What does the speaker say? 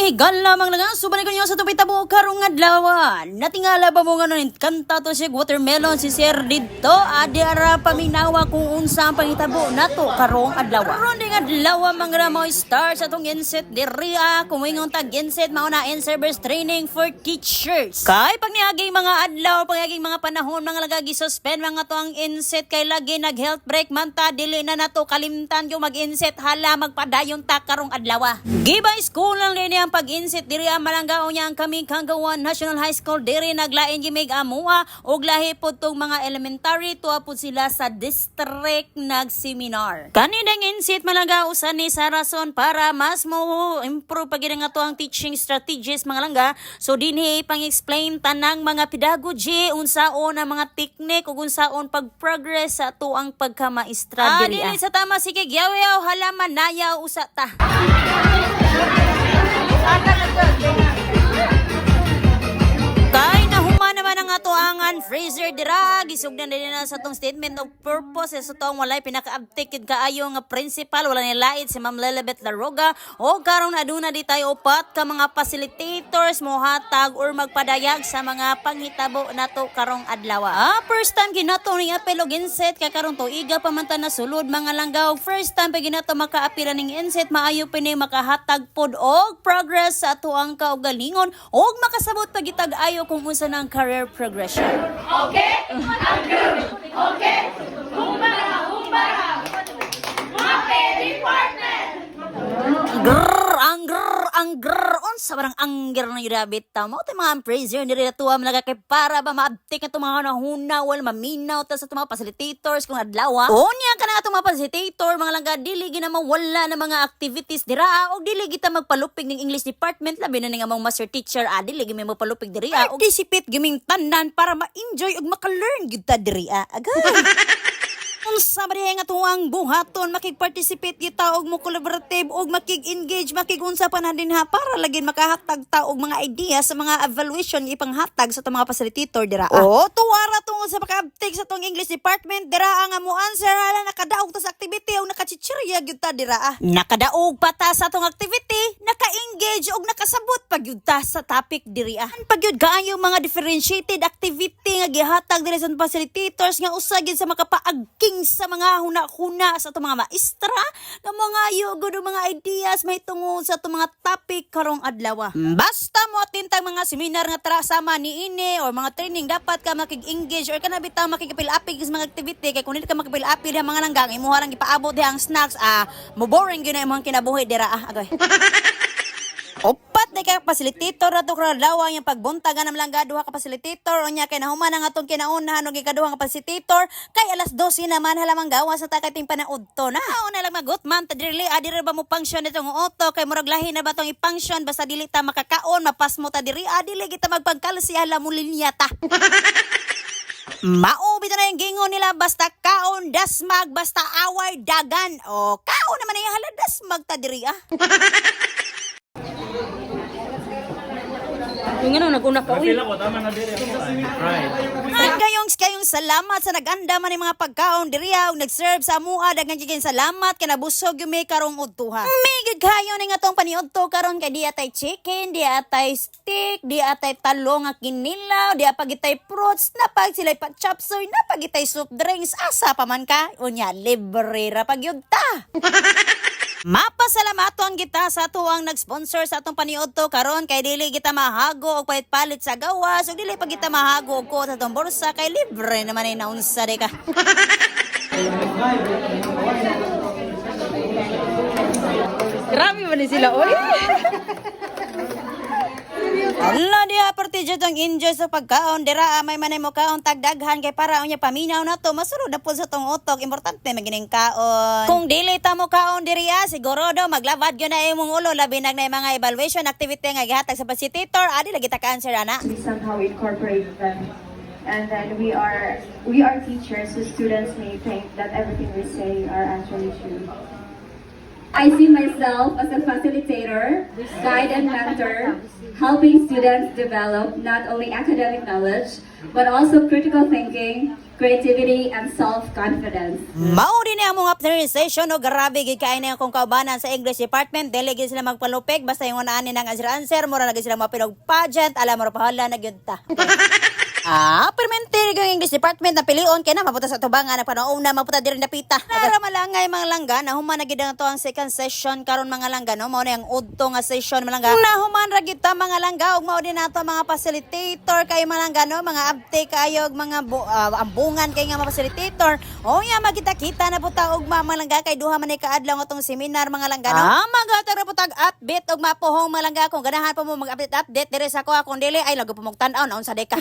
Amigal lamang lang subanay ko niyo sa tupitabo karong adlaw. Natingala ba mo nga nun kanta to si Watermelon si Sir dito adi ara paminawa kung unsa ang pangitabo nato karong adlaw. Karon ding adlaw mga mo start sa tong inset diriya kumingon tag inset mao na in-service training for teachers. Kay pag niaging mga adlaw pagaging mga panahon mga lagagi suspend mga to ang inset kay lagi nag health break man ta dili na nato kalimtan yung mag-inset hala magpadayon ta karong adlaw. Gibay school lang din ang pag-insit diri ang malanggaon niya ang kaming Kanggawan National High School diri naglain gimig amua og lahi pod tong mga elementary tuwa pod sila sa district nagseminar. Kaninang insit malangga usan ni sa rason para mas mo improve pagid nga to ang teaching strategies mga langga. So dinhi pang-explain tanang mga pedagogy unsaon ang mga teknik ug unsaon pag-progress sa ato ang pagkamaestra diri. Dili sa tama sige gyaw halaman nayaw usa ta. Kay nahuma naman ang atoangan freezer dira gisugdan din na sa tong statement of purpose sa tong walay pinaka-uptick kaayo nga principal wala ni laid si Ma'am Lelibet Laroga o karon aduna di tayo upat ka mga facilitators mohatag or magpadayag sa mga panghitabo nato karong adlaw. First time ginato ning apel og inset kay karon tuiga pa man ta na sulod mga langgaw. First time pa ginato makaapila ning inset maayo pini makahatag pod og progress sa ato ang kaugalingon og makasabot pagitag ayo kung unsa nang career progression. Okay? Okay? Humbara! Mape department! Ang grrr, unsa barang angger na yurabit ta mo tay mga appraiser diri tuwa malaga kay para ba maabtik na mga nahuna wal maminaw ta sa mga facilitators kung adlaw. Unya kana atong mga facilitator mga langga dili gina mawala na mga activities dira og dili kita magpalupig ning English department labi na ning among master teacher dili gimi magpalupig diri og disipit giming tanan para ma-enjoy ug maka-learn gyud ta diri agay. Unsa ba diha nga tuwang buhaton makig-participate kita og mo collaborative og makig-engage makigunsa pa na din ha para lagin makahatag ta og mga idea sa mga evaluation ipanghatag sa mga facilitator dira. Tuwara tungod sa paka-uptake sa tong English department dira nga mo answer ala nakadaog ta sa activity og nakachichirya gyud ta dira. Nakadaog pa ta sa tong activity, naka-engage og nakasabot pa gyud ta sa topic diri. Pag gyud kaayo mga differentiated activity nga gihatag diri sa facilitators nga usa gyud sa makapaagking sa mga huna-huna sa itong mga maestra ng mga yugod o mga ideas may tungod sa itong mga topic karong adlaw. Basta mo atintang mga seminar nga tara sama ni ini or mga training dapat ka makig-engage or kanabitaw makikipil-apig sa mga activity kay kung hindi ka makipil-apig diha mga langgang imuha lang ipaabot diha ang snacks mo boring gyud na imong kinabuhi dira agoy. Opat na kay facilitator ato karong adlaw yung pagbuntagan ng langga duha ka facilitator unya kay nahuman ang atong kinaunahan og ikaduha nga facilitator kay alas 12 naman halamang gawas sa takating panaudto na una lang magutman ta diri adire ba mo function itong auto kay murag lahi na ba tong i-function basta dili ta makakaon mapas mo ta diri dili kita magpagkalsi hala mo linya ta. Maubi na yung gingon nila basta kaon dasmag basta away dagan o kaon naman yung hala dasmag ta diri Yung ano, nag-una pa uwi. Kayong salamat sa nag-anda man yung mga pagkaon diriya ug nag-serve sa amua daghang gigin salamat kay nabusog yung may karong udtuha. Migid kayo ning atong paniudto karon kay di atay chicken, di atay steak, di atay talong nga kinilaw, di apagitay fruits, napag sila'y pa chopsoy, napagitay soup drinks, asa pa man ka? Unya libre ra pagyud ta. Mapasalamaton kita sa tuwang nag-sponsor sa atong paniudto karon kay dili kita mahago og palit sa gawas ug dili pa kita mahago og ko sa atong bulsa kay libre naman ay naunsa de ka. Grabe man sila oy. Allah dia perti jatong enjoy sa pagkaon dira may manay mo kaon tagdaghan kay para unya paminaw na to masulod na po sa tong utok importante magining kaon. Kung dili ta mo kaon diri siguro daw maglavad gyud na imong ulo labi nag na mga evaluation activity nga gihatag sa facilitator adi lagi ta ka-answer ana. We somehow incorporate them and then we are teachers so students may think that everything we say are actually true. I see myself as a facilitator, guide and mentor, helping students develop not only academic knowledge, but also critical thinking, creativity, and self-confidence. Mao din ang mga session no grabe gid kay na akong kaubanan sa English department dili gid sila magpalupig basta yung unaan nang answer mura na gid sila mapinog pageant alam mo ra pahala na gyud ta. Permente yung English department na pilion kay na maputa sa tubangan na panoong na maputa diri napita. Nara malangay mga langga na human na gid ang to ang second session karon mga langga no mao na ang udto nga session mga langga. Na human ra gid ta mga langga ug mao din nato mga facilitator kay mga langga no mga abte kayo ug mga ambungan kay nga mga facilitator. O ya magkita-kita na puta og mga langga kay duha man ni kaadlaw atong seminar mga langga no. Magatara putag update og mapuhong mga langga kung ganahan pa mo mag-update dire sa ko akong dili ay lago pumugtan-on unsa day ka.